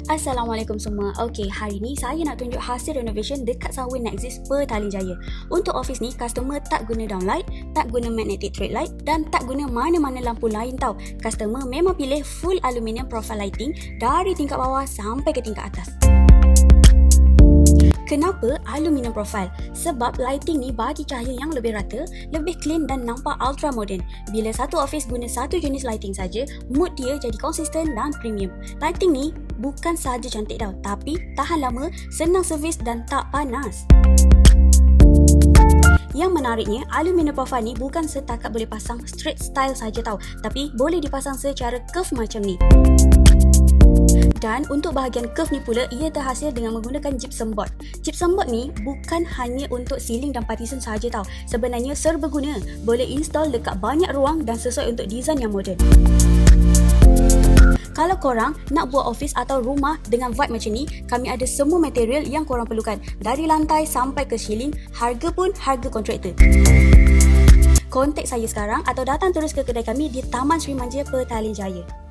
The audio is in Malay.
Assalamualaikum semua. Okey, hari ni saya nak tunjuk hasil renovation dekat Sunway Nexus Petaling Jaya. Untuk office ni, customer tak guna downlight, tak guna magnetic thread light dan tak guna mana-mana lampu lain tau. Customer memang pilih full aluminium profile lighting dari tingkat bawah sampai ke tingkat atas. Kenapa aluminium profile? Sebab lighting ni bagi cahaya yang lebih rata, lebih clean dan nampak ultra modern. Bila satu office guna satu jenis lighting saja, mood dia jadi konsisten dan premium. Lighting ni bukan sahaja cantik tau, tapi tahan lama, senang servis dan tak panas. Yang menariknya, aluminium profile ni bukan setakat boleh pasang straight style saja tau, tapi boleh dipasang secara curve macam ni. Dan untuk bahagian curve ni pula, ia terhasil dengan menggunakan gypsum board. Gypsum board ni bukan hanya untuk ceiling dan partition sahaja tau. Sebenarnya serbaguna, boleh install dekat banyak ruang dan sesuai untuk design yang moden. Kalau korang nak buat office atau rumah dengan vibe macam ni, kami ada semua material yang korang perlukan. Dari lantai sampai ke ceiling, harga pun harga kontraktor. Kontak saya sekarang atau datang terus ke kedai kami di Taman Sri Manja, Petaling Jaya.